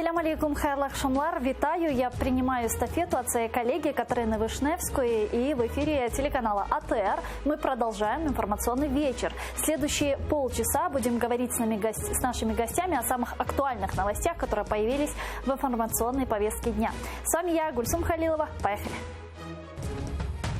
Ассаляму алейкум, хайрлах шамлар. Витаю, я принимаю эстафету от своей коллеги Катерины Вишневской, и в эфире телеканала АТР мы продолжаем информационный вечер. Следующие полчаса будем говорить с нашими гостями о самых актуальных новостях, которые появились в информационной повестке дня. С вами я, Гульсум Халилова. Поехали.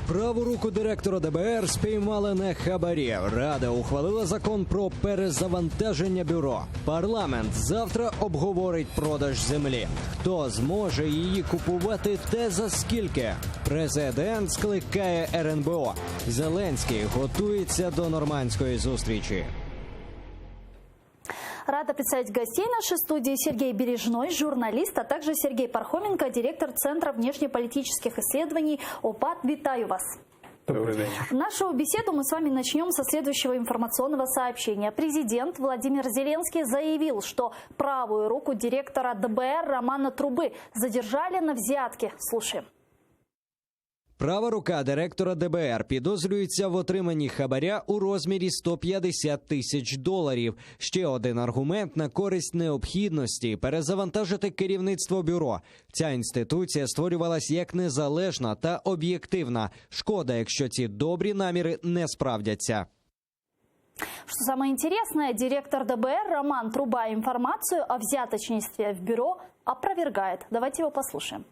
Праву руку директора ДБР спіймали на хабарі. Рада ухвалила закон про перезавантаження бюро. Парламент завтра обговорить продаж землі. Хто зможе її купувати та за скільки? Президент скликає РНБО. Зеленський готується до нормандської зустрічі. Рада представить гостей нашей студии: Сергей Бережной, журналист, а также Сергей Пархоменко, директор Центра внешнеполитических исследований ОПАТ. Витаю вас. Добрый день. Нашу беседу мы с вами начнем со следующего информационного сообщения. Президент Владимир Зеленский заявил, что правую руку директора ДБР Романа Трубы задержали на взятке. Слушаем. Права рука директора ДБР підозрюється в отриманні хабаря у розмірі $150 тисяч. Ще один аргумент на користь необхідності перезавантажити керівництво бюро. Ця інституція створювалась як незалежна та об'єктивна. Шкода, якщо ці добрі наміри не справдяться. Что самое интересное, директор ДБР Роман Труба информацию о взяточничестве в бюро опровергает. Давайте его послушаем.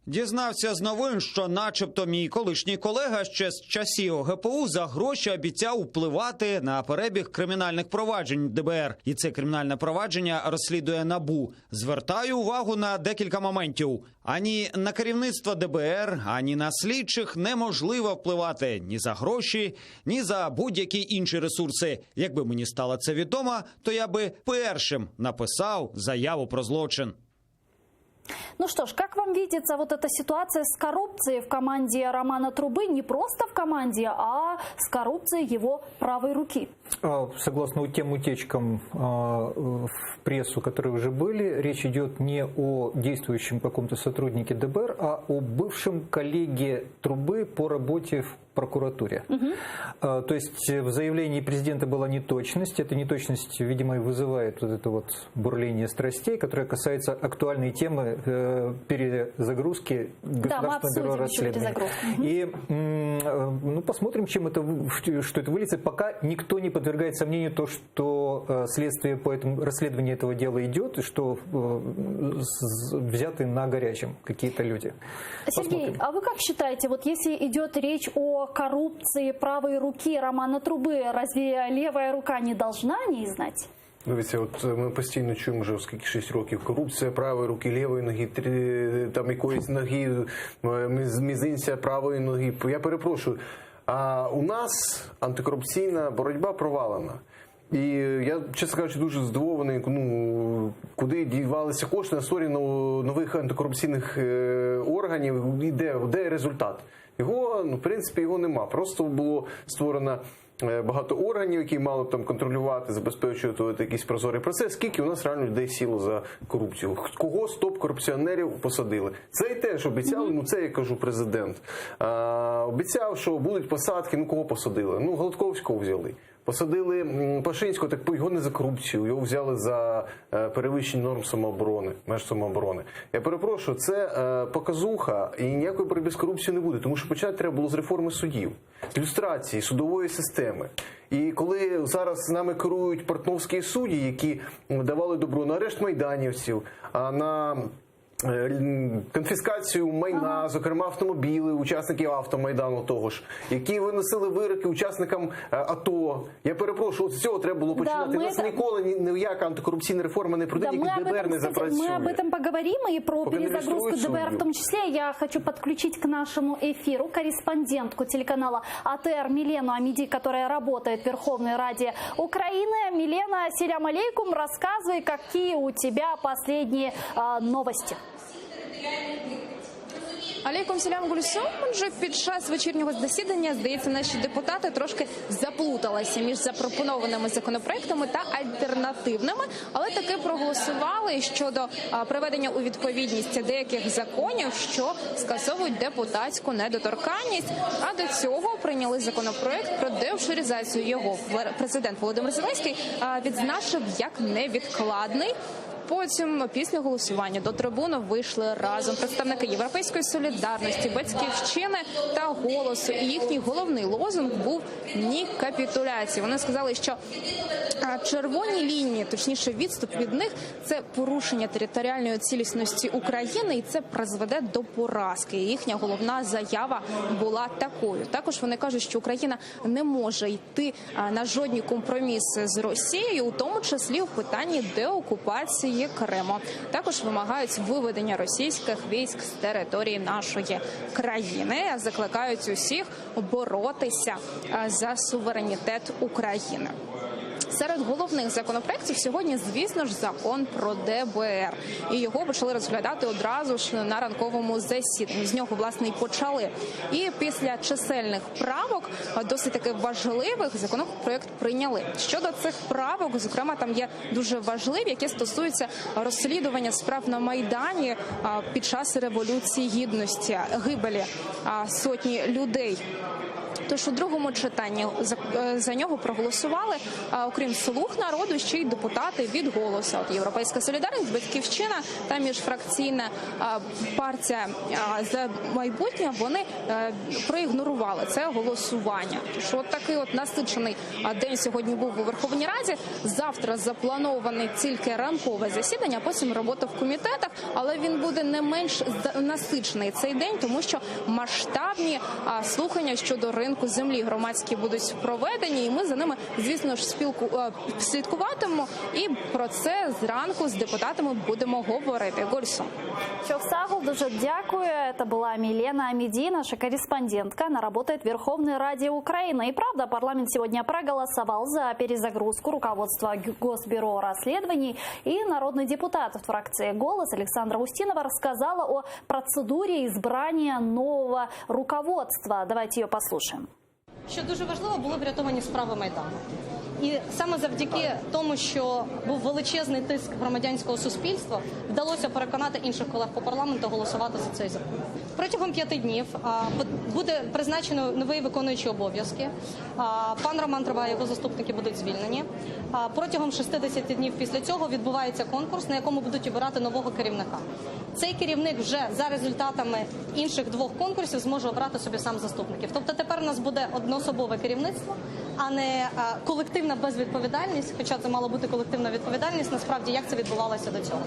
Дізнався з новин, що начебто мій колишній колега ще з часів ГПУ за гроші обіцяв впливати на перебіг кримінальних проваджень ДБР. І це кримінальне провадження розслідує НАБУ. Звертаю увагу на декілька моментів. Ані на керівництво ДБР, ані на слідчих неможливо впливати ні за гроші, ні за будь-які інші ресурси. Якби мені стало це відомо, то я би першим написав заяву про злочин. Ну что ж, как вам видится вот эта ситуация с коррупцией в команде Романа Трубы? Не просто в команде, а с коррупцией его правой руки. Согласно тем утечкам в прессу, которые уже были, речь идет не о действующем каком-то сотруднике ДБР, а о бывшем коллеге Трубы по работе в прокуратуре. То есть в заявлении президента была неточность. Эта неточность, видимо, и вызывает вот это вот бурление страстей, которое касается актуальной темы перезагрузки Государственного бюро расследований. И посмотрим, чем это, что это выльется. Пока никто не подвергает сомнению то, что следствие по этому расследованию этого дела идет, и что взяты на горячем какие-то люди. Сергей, посмотрим. А вы как считаете, вот если идет речь о коррупции правой руки Романа Трубы, разве левая рука не должна о ней знать? Дивіться, от ми постійно чуємо вже скільки 6 років. Корупція правої руки, лівої ноги, там якоїсь ноги, мізинця правої ноги. Я перепрошую, а у нас антикорупційна боротьба провалена. І я, чесно кажучи, дуже здивований, куди дівалися кошти на створення нових антикорупційних органів, і де результат. Його, в принципі, його нема. Просто було створено багато органів, які мали б там контролювати, забезпечувати якийсь прозорий процес. Скільки у нас реально людей сіло за корупцію? Кого з топ-корупціонерів посадили? Це і теж обіцяли, це я кажу президент. Обіцяв, що будуть посадки, кого посадили? Гладковського взяли. Посадили Пашинського, так його не за корупцію, його взяли за перевищення норм самооборони, меж самооборони. Я перепрошую, це показуха, і ніякої боротьби з корупцією не буде, тому що почати треба було з реформи судів, з люстрації, судової системи. І коли зараз з нами керують портновські судді, які давали добро на арешт майданівців, на конфіскацію майна, зокрема автомобілів, учасників автомайдану того ж, які виносили вироки учасникам АТО. Я перепрошую, з цього треба було починати. Нас ніколи ніяка антикорупційна реформа не пройде, ніяк ДБР не запрацює. Мы об этом поговорим, и про перезагрузку ДБР в том числе. Я хочу подключить к нашему эфиру корреспондентку телеканала АТР Милену Амиди, которая работает в Верховной Раде Украины. Милена, ассаляму алейкум, рассказывай, какие у тебя последние новости. Алейкум салям, Гульсум. Отже, під час вечірнього засідання, здається, наші депутати трошки заплуталися між запропонованими законопроектами та альтернативними, але таки проголосували щодо приведення у відповідність деяких законів, що скасовують депутатську недоторканність. А до цього прийняли законопроект про деофшоризацію. Його президент Володимир Зеленський відзначив як невідкладний. Потім, після голосування, до трибуни вийшли разом представники Європейської солідарності, Батьківщини та Голосу. І їхній головний лозунг був «Ні капітуляції». Вони сказали, що червоні лінії, точніше відступ від них, це порушення територіальної цілісності України, і це призведе до поразки. І їхня головна заява була такою. Також вони кажуть, що Україна не може йти на жодні компроміси з Росією, у тому числі в питанні деокупації Криму. Також вимагають виведення російських військ з території нашої країни. Закликають усіх боротися за суверенітет України. Серед головних законопроєктів сьогодні, звісно ж, закон про ДБР. І його почали розглядати одразу ж на ранковому засіданні. З нього, власне, і почали. І після чисельних правок, досить таки важливих, законопроєкт прийняли. Щодо цих правок, зокрема, там є дуже важливі, які стосуються розслідування справ на Майдані під час Революції Гідності, гибелі сотні людей. Тож у другому читанні за нього проголосували, окрім «Слуг народу», ще й депутати від «Голосу». От «Європейська солідарність», «Батьківщина» та міжфракційна партія «За майбутнє» вони проігнорували це голосування. Тож от такий от насичений день сьогодні був у Верховній Раді. Завтра заплановане тільки ранкове засідання, а потім робота в комітетах, але він буде не менш насичений цей день, тому що масштабні слухання щодо ринку землі громадські будуть проведені, і ми за ними, звісно ж, слідкуватимемо, і про це зранку з депутатами будемо говорити. Гольсо. Чоксагул, дуже дякую. Это была Милена Амиди, наша корреспондентка. Она работает в Верховной Раде Украины. И правда, парламент сегодня проголосовал за перезагрузку руководства Госбюро расследований. И народный депутат от фракции «Голос» Александра Устинова рассказала о процедуре избрания нового руководства. Давайте ее послушаем. Що дуже важливо, були врятовані справи Майдану. І саме завдяки тому, що був величезний тиск громадянського суспільства, вдалося переконати інших колег по парламенту голосувати за цей закон. Протягом 5 днів буде призначено новий виконуючий обов'язки. Пан Роман Трива і його заступники будуть звільнені. Протягом 60 днів після цього відбувається конкурс, на якому будуть обирати нового керівника. Цей керівник вже за результатами інших 2 конкурсів зможе обрати собі сам заступників. Тобто тепер у нас буде одноособове керівництво, а не колективна безвідповідальність, хоча це мала бути колективна відповідальність, насправді, як це відбувалося до цього.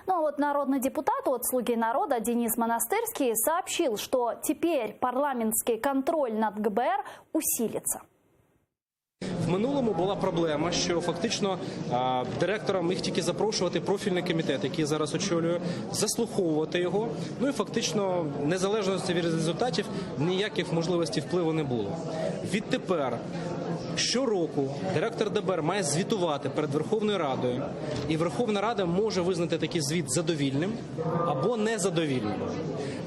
Ну а вот народный депутат от «Слуги народа» Денис Монастырский сообщил, что теперь парламентский контроль над ГБР усилится. В минулому була проблема, що фактично директором міг тільки запрошувати профільний комітет, який зараз очолює, заслуховувати його, ну і фактично незалежно від результатів ніяких можливостей впливу не було. Відтепер щороку директор ДБР має звітувати перед Верховною Радою, і Верховна Рада може визнати такий звіт задовільним або незадовільним.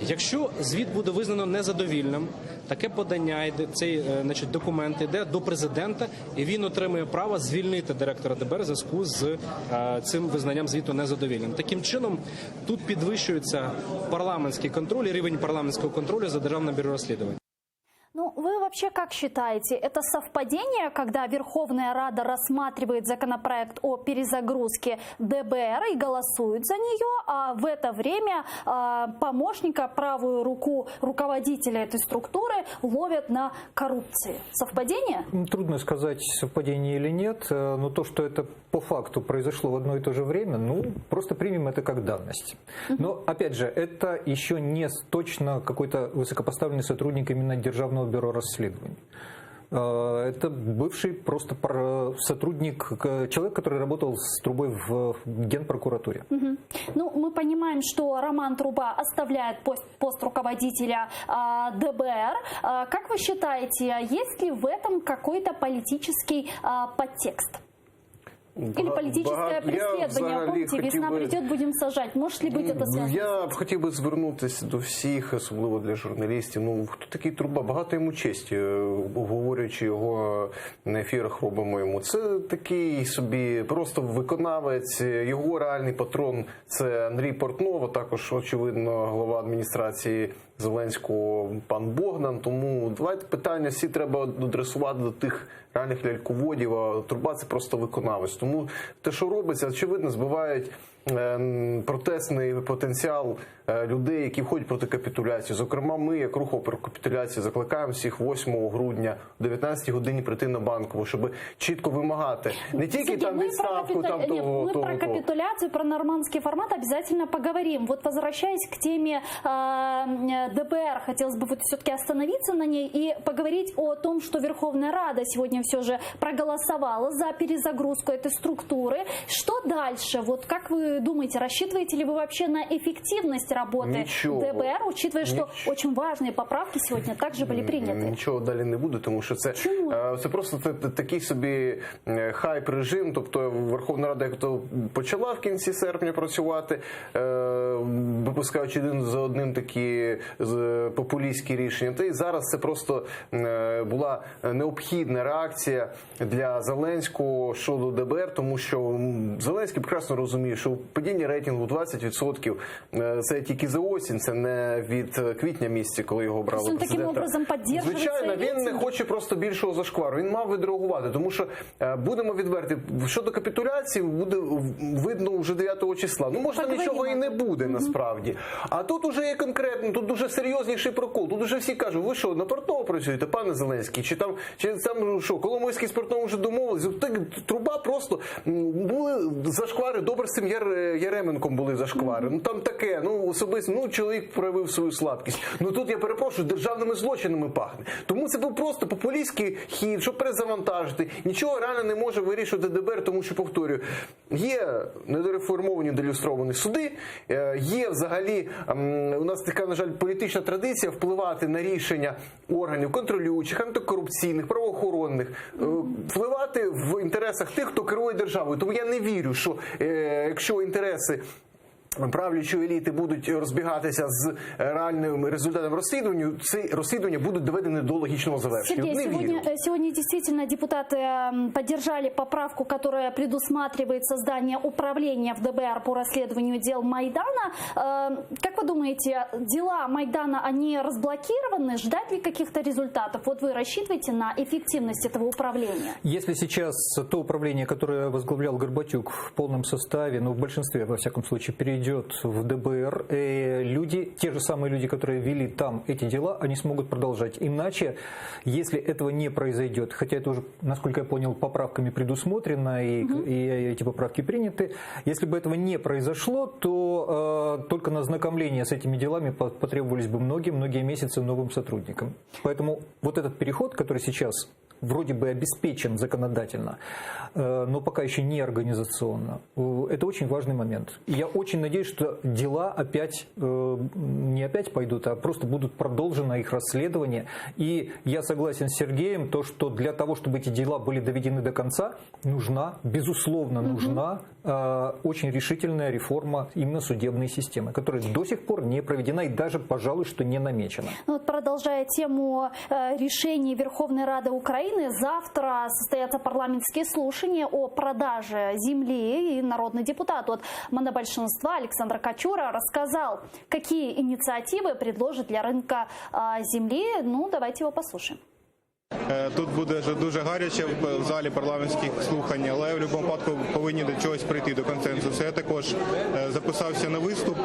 Якщо звіт буде визнано незадовільним, таке подання, цей документ йде до президента, і він отримує право звільнити директора ДБР в зв'язку з цим визнанням звіту незадовільним. Таким чином, тут підвищується парламентський контроль і рівень парламентського контролю за Державним бюро розслідувань. Ну, вы вообще как считаете, это совпадение, когда Верховная Рада рассматривает законопроект о перезагрузке ДБР и голосует за нее, а в это время помощника, правую руку руководителя этой структуры ловят на коррупции? Совпадение? Трудно сказать, совпадение или нет, но то, что это по факту произошло в одно и то же время, ну, просто примем это как данность. Но, опять же, это еще не точно какой-то высокопоставленный сотрудник именно Державного бюро расследований. Это бывший просто сотрудник, человек, который работал с Трубой в Генпрокуратуре. Ну, мы понимаем, что Роман Труба оставляет пост руководителя ДБР. Как вы считаете, есть ли в этом какой-то политический подтекст? Или политическое преследование? Помните, весна придет, будем сажать. Может ли быть это связано? Я б хотів би звернутися до всіх, особливо для журналістів. Ну, хто такий Труба? Багато йому честі, обговорюючи його на ефірах, робимо йому. Це такий собі просто виконавець. Його реальний патрон – це Андрій Портнов, а також, очевидно, голова адміністрації Зеленського пан Богдан. Тому давайте питання всі треба адресувати до тих реальних ляльководів, а Труба – це просто виконавець. Тому те, що робиться, очевидно, збивають протестний потенціал людей, які входять проти капітуляції. Зокрема, ми, як рух опір капітуляції, закликаємо всіх 8 грудня о 19 годині прийти на Банкову, щоб чітко вимагати не тільки там відставку, там того. Мы про капитуляцию, про нормандский формат обязательно поговорим. Вот возвращаясь к теме ДБР, хотелось бы вот все-таки остановиться на ней и поговорить о том, что Верховная Рада сегодня все же проголосовала за перезагрузку этой структуры. Что дальше? Вот как вы думаете, рассчитываете ли вы вообще на эффективность работы ДБР, учитывая, что очень важные поправки сегодня также были приняты? Нічого далі не буде, тому що це просто такий собі хайп-режим, тобто Верховна Рада, як то почала в кінці серпня працювати, випускаючи один за одним такі популістські рішення, та і зараз це просто була необхідна реакція для Зеленського щодо ДБР, тому що Зеленський прекрасно розуміє, що падіння рейтингу 20% це тільки за осінь, це не від квітня місяця, коли його обрали президента. Звичайно, він не хоче просто більшого зашквару. Він мав відреагувати, тому що, будемо відверті, щодо капітуляції буде видно вже 9 числа. Ну, може, нічого і не буде, насправді. А тут уже є конкретно, тут дуже серйозніший прокол. Тут уже всі кажуть, ви що, на Портнова працюєте, пане Зеленський? Чи там що, Коломойський з Портновим вже домовились? Труба просто, були зашквари, добре з цим Яременком були зашквари. Ну, там таке, особисто, чоловік проявив свою слабкість. Ну, тут, я перепрошую, державними злочинами пахне. Тому це був просто популістський хід, щоб перезавантажити. Нічого реально не може вирішувати ДБР, тому що, повторюю, є недореформовані, делюстровані суди, є взагалі, у нас така, на жаль, політична традиція впливати на рішення органів контролюючих, антикорупційних, правоохоронних, впливати в інтересах тих, хто керує державою. Тому я не вірю, що якщо інтереси правлячої еліти будуть розбігатися з реальним результатом розслідування, ці розслідування будуть доведені до логічного завершення. Сергей, сегодня действительно депутаты поддержали поправку, которая предусматривает создание управления в ДБР по расследованию дел Майдана. Как вы думаете, дела Майдана, они разблокированы? Ждать ли каких-то результатов? Вот вы рассчитываете на эффективность этого управления? Если сейчас то управление, которое возглавлял Горбатюк в полном составе, в большинстве, во всяком случае, перейдет в ДБР, люди, те же самые люди, которые вели там эти дела, они смогут продолжать. Иначе, если этого не произойдет, хотя это уже, насколько я понял, поправками предусмотрено, и эти поправки приняты, если бы этого не произошло, то только на ознакомление с этими делами потребовались бы многие месяцы новым сотрудникам. Поэтому вот этот переход, который сейчас вроде бы обеспечен законодательно, но пока еще не организационно. Это очень важный момент. И я очень надеюсь, что дела опять, не опять пойдут, а просто будут продолжено их расследование. И я согласен с Сергеем, то, что для того, чтобы эти дела были доведены до конца, нужна, безусловно, нужна очень решительная реформа именно судебной системы, которая до сих пор не проведена и даже, пожалуй, что не намечена. Вот продолжая тему решений Верховной Рады Украины, завтра состоятся парламентские слушания о продаже земли, и народный депутат от монобольшинства Александр Качура рассказал, какие инициативы предложит для рынка земли. Ну, давайте его послушаем. Тут буде дуже гаряче в залі парламентських слухань, але в будь-якому випадку повинні до чогось прийти, до консенсусу. Я також записався на виступ,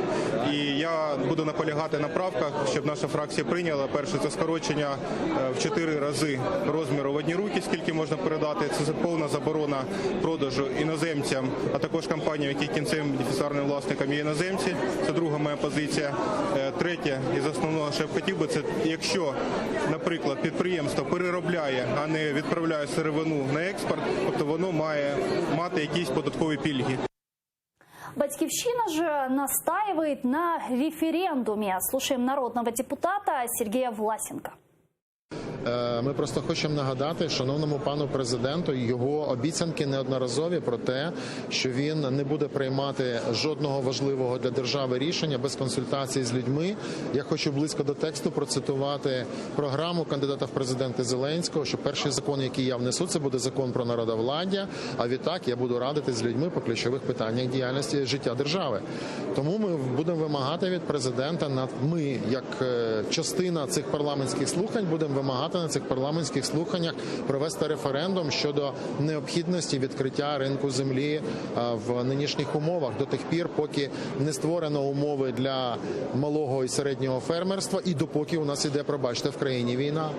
і я буду наполягати на правках, щоб наша фракція прийняла. Перше, це скорочення в 4 рази розміру в одні руки, скільки можна передати. Це повна заборона продажу іноземцям, а також компаніям, які кінцевим бенефіціарним власникам є іноземці. Це друга моя позиція. Третє, із основного, що я б хотів би, це якщо, наприклад, підприємство переробляє, а не відправляє сировину на експорт, тобто воно має мати якісь податкові пільги. Батьківщина же настаивает на референдуме. Слушаем народного депутата Сергея Власенко. Ми просто хочемо нагадати шановному пану президенту його обіцянки неодноразові про те, що він не буде приймати жодного важливого для держави рішення без консультацій з людьми. Я хочу близько до тексту процитувати програму кандидата в президенти Зеленського, що перший закон, який я внесу, це буде закон про народовладдя, а відтак я буду радити з людьми по ключових питаннях діяльності життя держави. Тому ми будемо вимагати від президента, ми, як частина цих парламентських слухань, будемо вимагати запропонувати на цих парламентських слуханнях провести референдум щодо необхідності відкриття ринку землі в нинішніх умовах до тих пір, поки не створено умови для малого і середнього фермерства і допоки у нас іде, пробачте, в країні війна.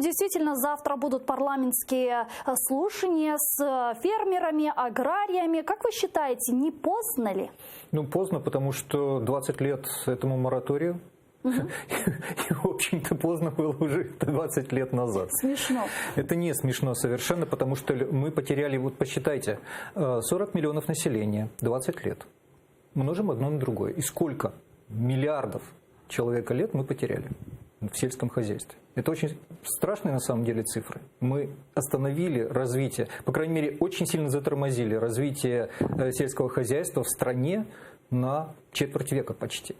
Действительно, завтра будут парламентские слушания с фермерами, аграриями. Как вы считаете, не поздно ли? Ну, поздно, потому что 20 лет этому мораторию. И, в общем-то, поздно было уже 20 лет назад. Смешно. Это не смешно совершенно, потому что мы потеряли, вот посчитайте, 40 миллионов населения, 20 лет. Множим одно на другое. И сколько миллиардов человека лет мы потеряли в сельском хозяйстве. Это очень страшные на самом деле цифры. Мы остановили развитие, по крайней мере, очень сильно затормозили развитие сельского хозяйства в стране на четверть века почти.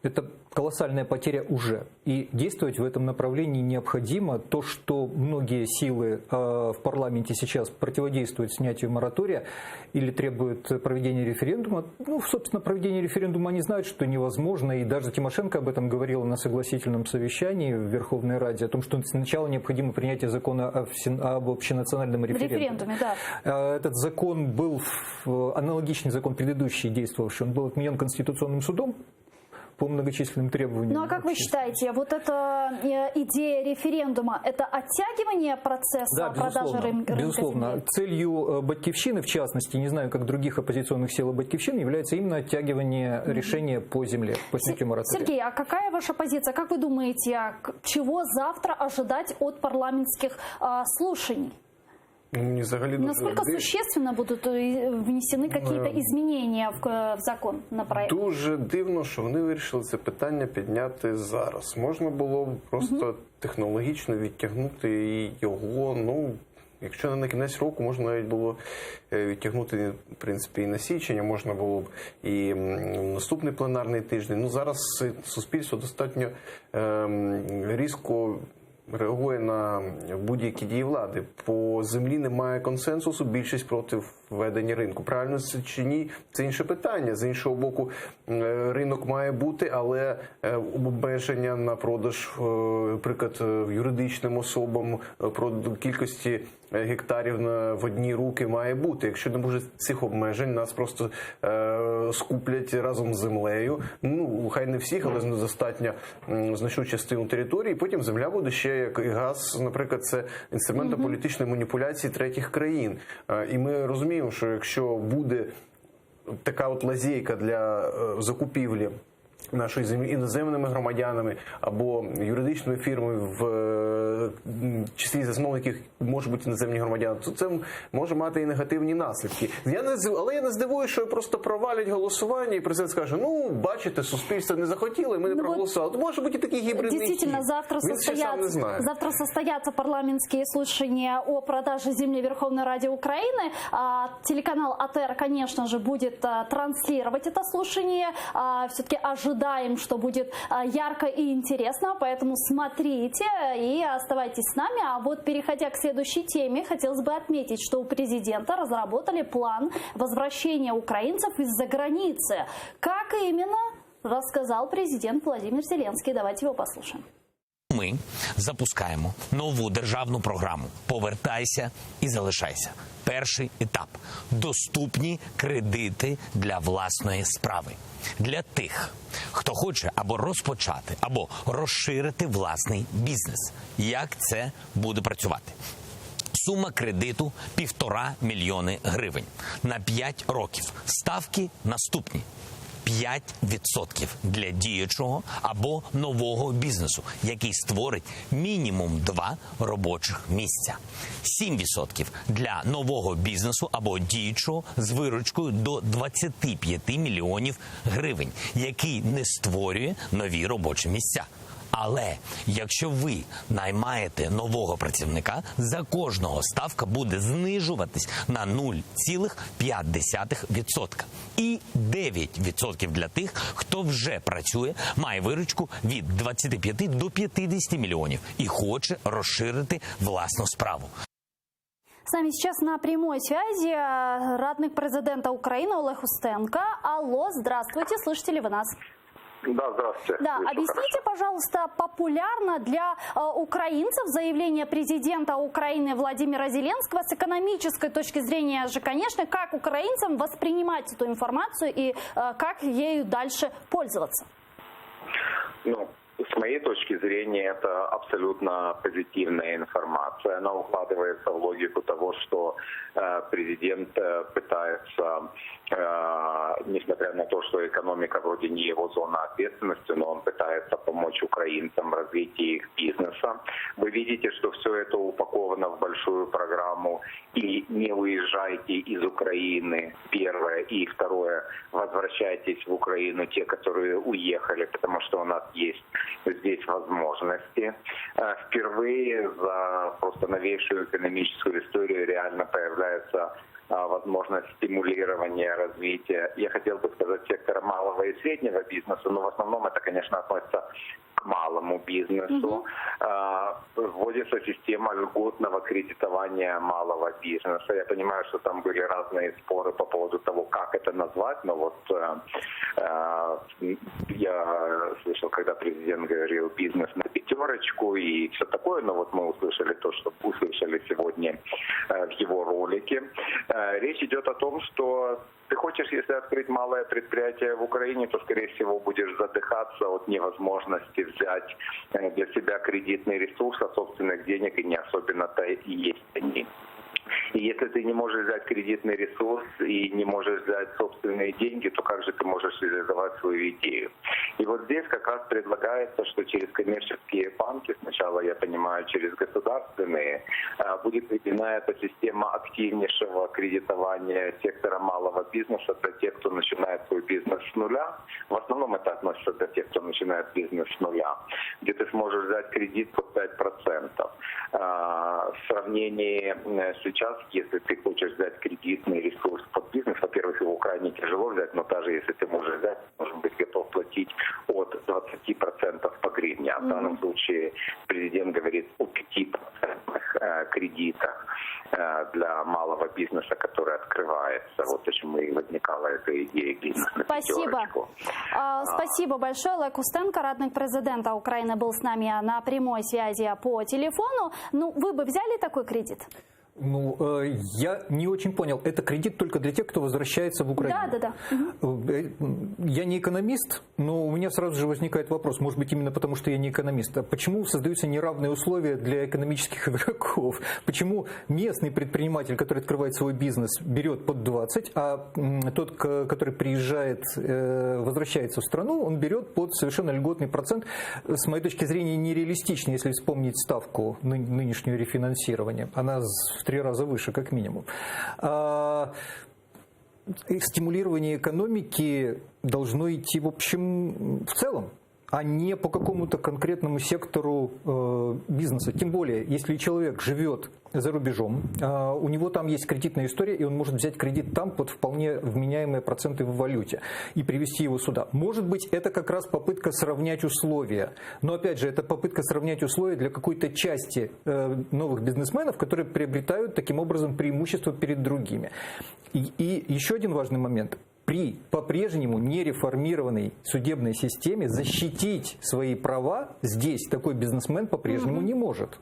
Это колоссальная потеря уже. И действовать в этом направлении необходимо. То, что многие силы в парламенте сейчас противодействуют снятию моратория или требуют проведения референдума, ну, собственно, проведение референдума они знают, что невозможно. И даже Тимошенко об этом говорила на согласительном совещании в Верховной Раде, о том, что сначала необходимо принятие закона об общенациональном референдуме. Да. Этот закон был, аналогичный закон предыдущий действовавший, он был отменен Конституционным судом по многочисленным требованиям. Ну а как вы считаете, вот эта идея референдума, это оттягивание процесса продажи рынка земли? Безусловно. Целью «Батькивщины», в частности, не знаю, как других оппозиционных сил «Батькивщины», является именно оттягивание решения по земле, по снятию моратория. Сергей, а какая ваша позиция? Как вы думаете, чего завтра ожидать от парламентских слушаний? Насколько существенно будуть внесені якісь зміни в закон на проект? Дуже дивно, що вони вирішили це питання підняти зараз. Можна було б просто технологічно відтягнути його, ну, якщо не на кінець року, можна навіть було відтягнути, в принципі, і на січень, можна було б і наступний пленарний тиждень. Ну, зараз суспільство достатньо різко реагує на будь-які дії влади. По землі немає консенсусу, більшість проти введення ринку. Правильно це чи ні, це інше питання. З іншого боку, ринок має бути, але обмеження на продаж, наприклад, юридичним особам, про кількості гектарів в одні руки має бути. Якщо не буде цих обмежень, нас просто скуплять разом з землею. Ну, хай не всіх, але достатньо значну частину території. Потім земля буде ще, як і газ, наприклад, це інструмент політичної маніпуляції третіх країн. І ми розуміємо, що якщо буде така от лазейка для закупівлі нашої землі іноземними громадянами або юридичною фірмою, в числі засновників можуть бути іноземні громадяни, то це може мати і негативні наслідки. Але я не здивуюся, що просто провалять голосування, і президент скаже, ну, бачите, суспільство не захотіло, і ми не проголосували. То може бути такий гібридний хід. Действительно, завтра состоятся парламентские слушания о продаже земли в Верховной Раде Украины. Телеканал АТР, конечно же, будет транслировать это слушание. Все-таки ожидаем, что будет ярко и интересно, поэтому смотрите и оставайтесь с нами. А вот переходя к следующей теме, хотелось бы отметить, что у президента разработали план возвращения украинцев из-за границы. Как именно, рассказал президент Владимир Зеленский. Давайте его послушаем. Ми запускаємо нову державну програму «Повертайся і залишайся». Перший етап – доступні кредити для власної справи. Для тих, хто хоче або розпочати, або розширити власний бізнес. Як це буде працювати? Сума кредиту – 1,5 мільйона гривень. На 5 років. Ставки наступні. 5% для діючого або нового бізнесу, який створить мінімум 2 робочих місця. 7% для нового бізнесу або діючого з виручкою до 25 мільйонів гривень, який не створює нові робочі місця. Але якщо ви наймаєте нового працівника, за кожного ставка буде знижуватись на 0,5%. І 9% для тих, хто вже працює, має виручку від 25 до 50 мільйонів і хоче розширити власну справу. С нами сейчас на прямой связи радник президента Украины Олег Устенко. Алло, здравствуйте, слышите ли вы нас? Да, здравствуйте. Да, объясните, пожалуйста, популярно для украинцев заявление президента Украины Владимира Зеленского с экономической точки зрения же, конечно, как украинцам воспринимать эту информацию и как ею дальше пользоваться? Ну, с моей точки зрения, это абсолютно позитивная информация. Она укладывается в логику того, что президент пытается, несмотря на то, что экономика вроде не его зона ответственности, но он пытается помочь украинцам в развитии их бизнеса. Вы видите, что все это упаковано в большую программу. И не уезжайте из Украины, первое. И второе, возвращайтесь в Украину, те, которые уехали, потому что у нас есть здесь возможности. Впервые за просто новейшую экономическую историю реально появляется возможность стимулирования развития, я хотел бы сказать, сектора малого и среднего бизнеса, но в основном это, конечно, относится к малому бизнесу. Вводится система льготного кредитования малого бизнеса. Я понимаю, что там были разные споры по поводу того, как это назвать, но вот я слышал, когда президент говорил «бизнес на пятерочку» и все такое, но вот мы услышали то, что услышали сегодня в его ролике. Речь идет о том, что ты хочешь, если открыть малое предприятие в Украине, то, скорее всего, будешь задыхаться от невозможности взять для себя кредитный ресурс, а собственных денег и не особенно-то и есть они. И если ты не можешь взять кредитный ресурс и не можешь взять собственные деньги, то как же ты можешь реализовать свою идею? И вот здесь как раз предлагается, что через коммерческие банки, сначала, я понимаю, через государственные, будет введена эта система активнейшего кредитования сектора малого бизнеса для тех, кто начинает свой бизнес с нуля. В основном это относится для тех, кто начинает бизнес с нуля, где ты сможешь взять кредит под 5%. В сравнении сейчас, если ты хочешь взять кредитный ресурс под бизнес, во-первых, его крайне тяжело взять, но даже если ты можешь взять, должен быть готов платить от 20% по гривне. А в данном случае президент говорит о 5% кредитах для малого бизнеса, который открывается. Вот почему и возникала эта идея бизнеса на пятерочку. Спасибо большое. Олег Устенко, радник президента Украины, был с нами на прямой связи по телефону. Ну, вы бы взяли такой кредит? Ну, я не очень понял. Это кредит только для тех, кто возвращается в Украину? Да. Я не экономист, но у меня сразу же возникает вопрос, может быть, именно потому, что я не экономист. А почему создаются неравные условия для экономических игроков? Почему местный предприниматель, который открывает свой бизнес, берет под 20, а тот, который приезжает, возвращается в страну, он берет под совершенно льготный процент, с моей точки зрения, нереалистичный, если вспомнить ставку нынешнего рефинансирования. Она в 3 раза выше, как минимум. Стимулирование экономики должно идти, в общем, в целом, а не по какому-то конкретному сектору бизнеса. Тем более, если человек живет за рубежом, у него там есть кредитная история, и он может взять кредит там под вполне вменяемые проценты в валюте и привезти его сюда. Может быть, это как раз попытка сравнять условия. Но, опять же, это попытка сравнять условия для какой-то части новых бизнесменов, которые приобретают таким образом преимущество перед другими. И еще один важный момент. При по-прежнему нереформированной судебной системе защитить свои права здесь такой бизнесмен по-прежнему не может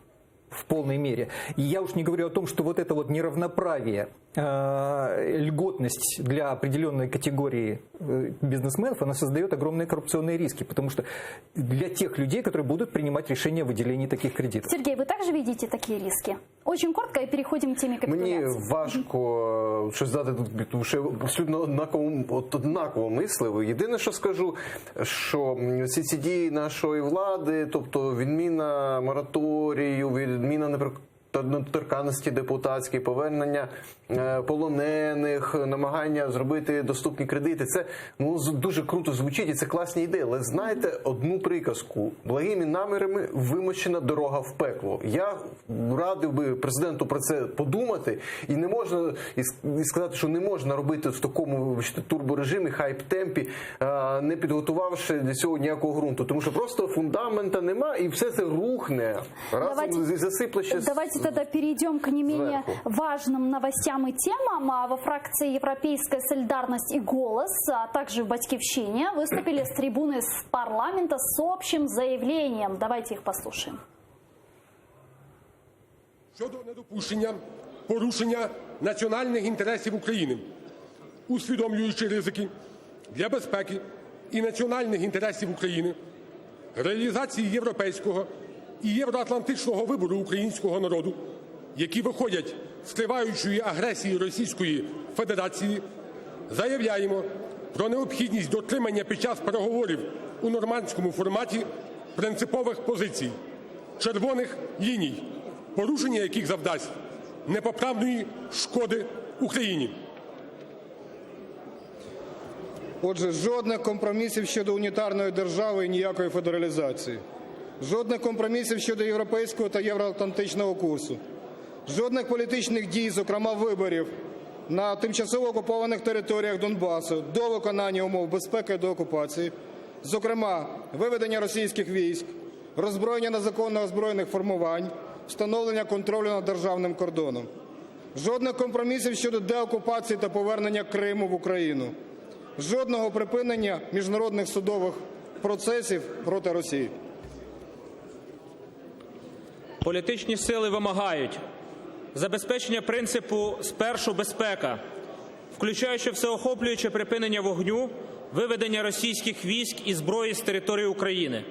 в полной мере. И я уж не говорю о том, что вот это вот неравноправие, льготность для определенной категории бизнесменов, она создает огромные коррупционные риски, потому что для тех людей, которые будут принимать решения о выделении таких кредитов. Сергей, вы также видите такие риски? Очень коротко і переходимо к темі капітуляції. Мені важко щось дати тут, тому що абсолютно однаково мислив. Єдине, що скажу, що всі ці дії нашої влади, тобто відміна мораторію, відміна недоторканності депутатської, повернення полонених, намагання зробити доступні кредити. Це дуже круто звучить і це класні ідеї. Але знаєте одну приказку. Благими намірами вимощена дорога в пекло. Я радив би президенту про це подумати і не можна і сказати, що не можна робити в такому турборежимі, хайп-темпі, не підготувавши для цього ніякого ґрунту. Тому що просто фундамента нема і все це рухне. Разом засипле ще. Давайте тогда перейдем к не менее важным новостям новостям и темам во фракции «Европейская солидарность» и «Голос», а также в «Батьківщине» выступили с трибуны парламента с общим заявлением. Давайте их послушаем. Щодо недопущення порушення національних інтересів України, усвідомлюючи ризики для безпеки і національних інтересів України, реалізації європейського і євроатлантичного вибору українського народу, які виходять з триваючої агресії Російської Федерації, заявляємо про необхідність дотримання під час переговорів у нормандському форматі принципових позицій, червоних ліній, порушення яких завдасть непоправної шкоди Україні. Отже, жодних компромісів щодо унітарної держави і ніякої федералізації. Жодних компромісів щодо європейського та євроатлантичного курсу. Жодних політичних дій, зокрема виборів, на тимчасово окупованих територіях Донбасу до виконання умов безпеки і деокупації, зокрема виведення російських військ, роззброєння незаконно озброєних формувань, встановлення контролю над державним кордоном. Жодних компромісів щодо деокупації та повернення Криму в Україну. Жодного припинення міжнародних судових процесів проти Росії. Політичні сили вимагають забезпечення принципу «спершу безпека», включаючи всеохоплююче припинення вогню, виведення російських військ і зброї з території України,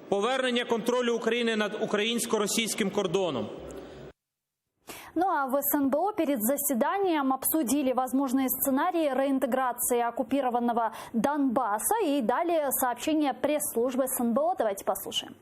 повернення контролю України над українсько-російським кордоном. Ну а в СНБО перед заседанием обсудили возможные сценарии реинтеграции оккупированного Донбасса и дали сообщение пресс-службы СНБО. Давайте послушаем.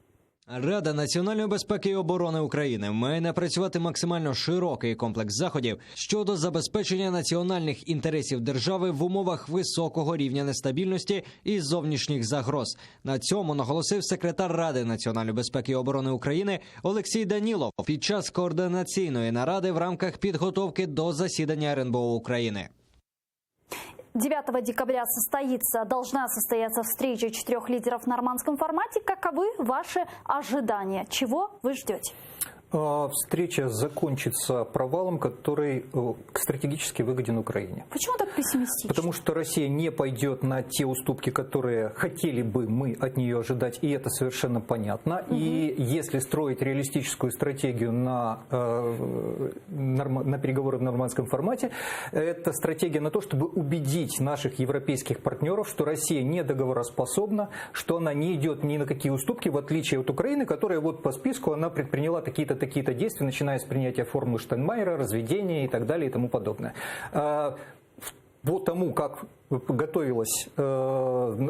Рада національної безпеки і оборони України має напрацювати максимально широкий комплекс заходів щодо забезпечення національних інтересів держави в умовах високого рівня нестабільності і зовнішніх загроз. На цьому наголосив секретар Ради національної безпеки і оборони України Олексій Данілов під час координаційної наради в рамках підготовки до засідання РНБО України. 9 декабря должна состояться встреча 4 лидеров в нормандском формате. Каковы ваши ожидания? Чего вы ждете? Встреча закончится провалом, который стратегически выгоден Украине. Почему так пессимистично? Потому что Россия не пойдет на те уступки, которые хотели бы мы от нее ожидать, и это совершенно понятно. И если строить реалистическую стратегию на переговоры в нормандском формате, это стратегия на то, чтобы убедить наших европейских партнеров, что Россия не договороспособна, что она не идет ни на какие уступки, в отличие от Украины, которая вот по списку она предприняла такие-то действия, начиная с принятия формулы Штайнмайера, разведения и так далее и тому подобное. По тому, как готовилась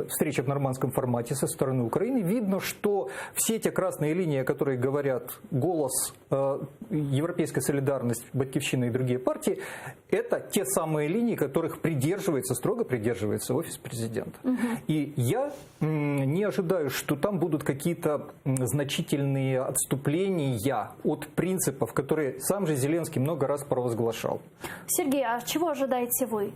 встреча в нормандском формате со стороны Украины, видно, что все те красные линии, о которых говорят «Голос», «Европейская солидарность», «Батьківщина» и другие партии, это те самые линии, которых строго придерживается офис президента. И я не ожидаю, что там будут какие-то значительные отступления от принципов, которые сам же Зеленский много раз провозглашал. Сергей, а чего ожидаете вы?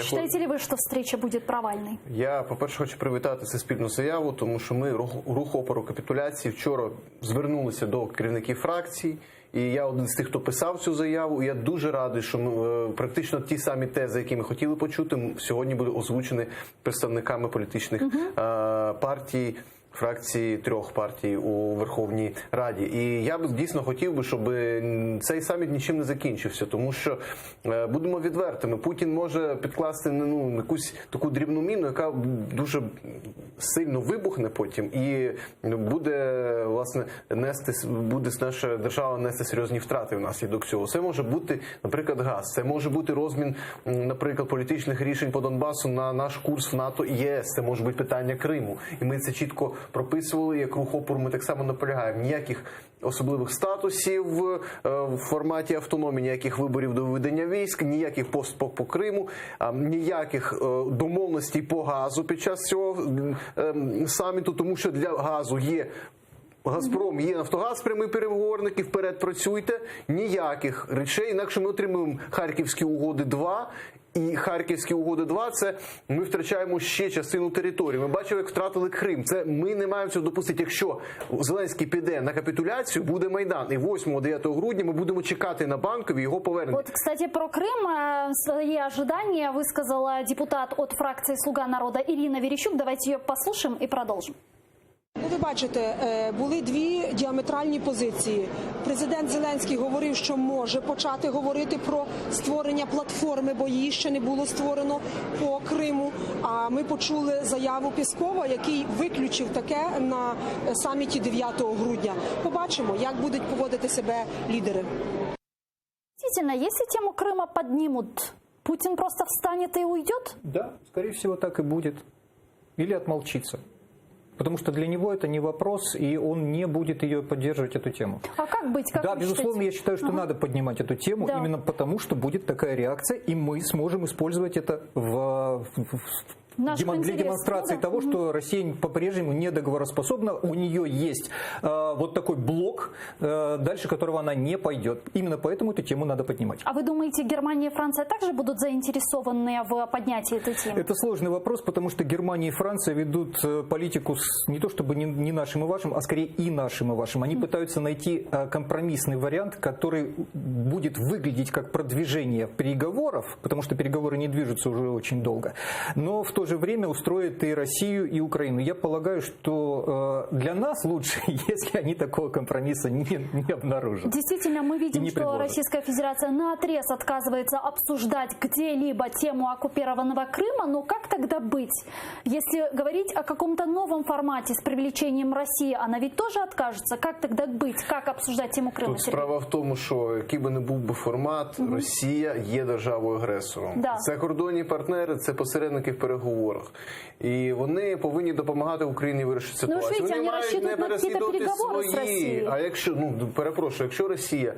Считаете ли ви, що встреча буде провальною? Я, по-перше, хочу привітати суспільну заяву, тому що ми, рух опору капітуляції, вчора звернулися до керівників фракцій, і я один з тих, хто писав цю заяву, і я дуже радий, що практично ті самі тези, які ми хотіли почути, сьогодні були озвучені представниками політичних партій, фракції 3 партій у Верховній Раді. І я б дійсно хотів би, щоб цей саміт нічим не закінчився, тому що, будемо відвертими, Путін може підкласти якусь таку дрібну міну, яка дуже сильно вибухне потім і буде, власне, буде наша держава нести серйозні втрати внаслідок цього. Це може бути, наприклад, газ, це може бути розмін, наприклад, політичних рішень по Донбасу на наш курс в НАТО і ЄС, це може бути питання Криму. І ми це чітко прописували, як рух опору ми так само наполягаємо. Ніяких особливих статусів в форматі автономії, ніяких виборів до виведення військ, ніяких поступок по Криму, ніяких домовленостей по газу під час цього саміту, тому що для газу є Газпром, є Нафтогаз, прямий переговорник, і вперед працюйте. Ніяких речей, інакше ми отримуємо Харківські угоди 2, і Харківські угоди 2 – це ми втрачаємо ще частину території. Ми бачили, як втратили Крим. Це ми не маємо цього допустити. Якщо Зеленський піде на капітуляцію, буде Майдан. І 8-9 грудня ми будемо чекати на Банковій його повернення. Вот, кстати, про Крым свои ожидания высказала депутат от фракции «Слуга народа» Ирина Верещук. Давайте ее послушаем и продолжим. Ви бачите, були дві діаметральні позиції. Президент Зеленський говорив, що може почати говорити про створення платформи, бо її ще не було створено по Криму. А ми почули заяву Пєскова, який виключив таке на саміті 9 грудня. Побачимо, як будуть поводити себе лідери. Действительно, если тему Крыма поднимут, Путин просто встанет и уйдет? Да, скорее всего, так и будет. Или отмолчится. Потому что для него это не вопрос, и он не будет ее поддерживать, эту тему. А как быть? Как да, вы безусловно, считаете? я считаю, что надо поднимать эту тему, Да. именно потому, что будет такая реакция, и мы сможем использовать это для демонстрации того, что Россия по-прежнему недоговороспособна, у нее есть вот такой блок, дальше которого она не пойдет. Именно поэтому эту тему надо поднимать. А вы думаете, Германия и Франция также будут заинтересованы в поднятии этой темы? Это сложный вопрос, потому что Германия и Франция ведут политику не то чтобы не нашим и вашим, а скорее и нашим и вашим. Они пытаются найти компромиссный вариант, который будет выглядеть как продвижение переговоров, потому что переговоры не движутся уже очень долго, но в то же время устроит и Россию, и Украину. Я полагаю, что для нас лучше, если они такого компромисса не обнаружат. Действительно, мы видим, что Российская Федерация наотрез отказывается обсуждать где-либо тему оккупированного Крыма, но как тогда быть? Если говорить о каком-то новом формате с привлечением России, она ведь тоже откажется. Как тогда быть? Как обсуждать тему Крыма? Тут справа в тому, що який би не був би формат, Росія є державою-агресором. Да. Це кордонні партнери, це посередники в переговорах. І вони повинні допомагати Україні вирішити ситуацію. видите, вони мають не переслідувати свої. А якщо, перепрошую, якщо Росія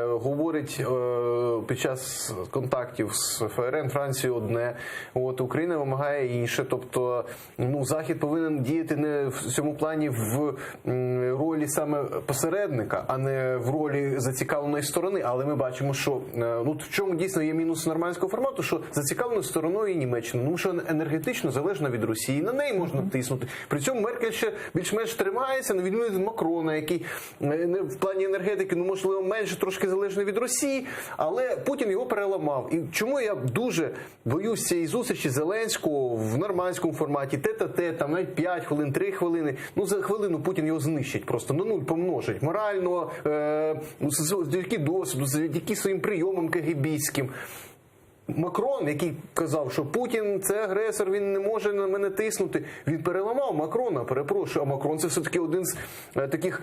говорить під час контактів з ФРН, Францією одне, Україна вимагає інше. Тобто, Захід повинен діяти не в цьому плані в ролі саме посередника, а не в ролі зацікавленої сторони. Але ми бачимо, що в чому дійсно є мінус нормандського формату, що зацікавленою стороною є Німеччина, тому що енергетично залежна від Росії, на неї можна тиснути. При цьому Меркель ще більш-менш тримається, на відміну від Макрона, який в плані енергетики, можливо, менше трошки залежний від Росії, але Путін його переламав. І чому я дуже боюсь цієї зустрічі Зеленського в нормандському форматі, тет-а-тет, там навіть 5 хвилин, 3 хвилини, за хвилину Путін його знищить, просто на нуль помножить. Морально, завдяки досвіду, завдяки своїм прийомам кегебійським. Макрон, який казав, що Путін – це агресор, він не може на мене тиснути, він переламав Макрона, перепрошую, а Макрон – це все-таки один з таких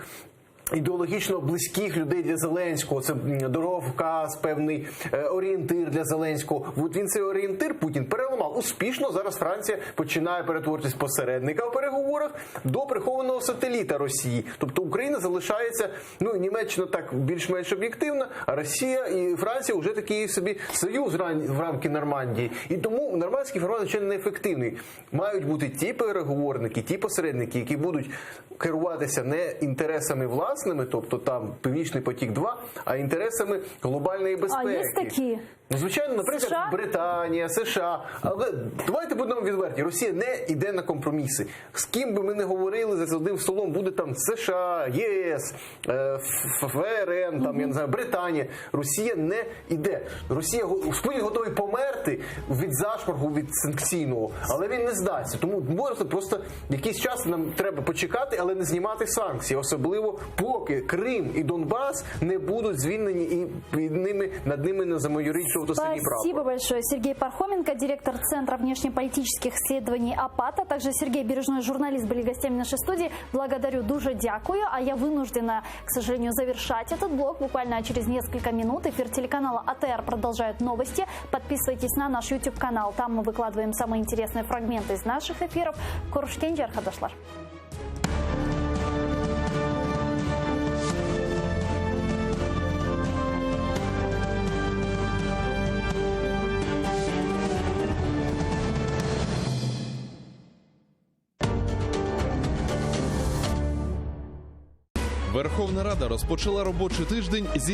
ідеологічно близьких людей для Зеленського. Це дороговказ, певний орієнтир для Зеленського. От він цей орієнтир, Путін, переламав. Успішно зараз Франція починає перетворитись посередника в переговорах до прихованого сателіта Росії. Тобто Україна залишається, Німеччина так більш-менш об'єктивна, а Росія і Франція вже такий собі союз в рамки Нормандії. І тому нормандський формат, звичайно, неефективний. Мають бути ті переговорники, ті посередники, які будуть керуватися не інтересами власними, тобто там Північний потік-2, а інтересами глобальної безпеки. А є такі? Звичайно, наприклад, США? Британія, США. Але давайте будемо відверті. Росія не йде на компроміси. З ким би ми не говорили за одним столом, буде там США, ЄС, ФРН, там, я не знаю, Британія. Росія не йде. Путін готовий померти від зашморгу, від санкційного, але він не здасться. Тому просто якийсь час нам треба почекати, але не знімати санкції. Особливо поки Крим і Донбас не будуть звільнені і над ними не замайорить жовто-синій прапор. Спасибо большое. Сергей Пархоменко, директор Центра внешнеполитических исследований АПАТ, а также Сергей Бережной, журналист, были гостями нашей студии. Благодарю, дуже дякую. А я вынуждена, к сожалению, завершать этот блог. Буквально через несколько минут эфир телеканала АТР продолжает новости. Подписывайтесь на наш YouTube-канал. Там мы выкладываем самые интересные фрагменты из наших эфиров. Көрішкенше arkadaşlar. Верховна Рада розпочала робочий тиждень зі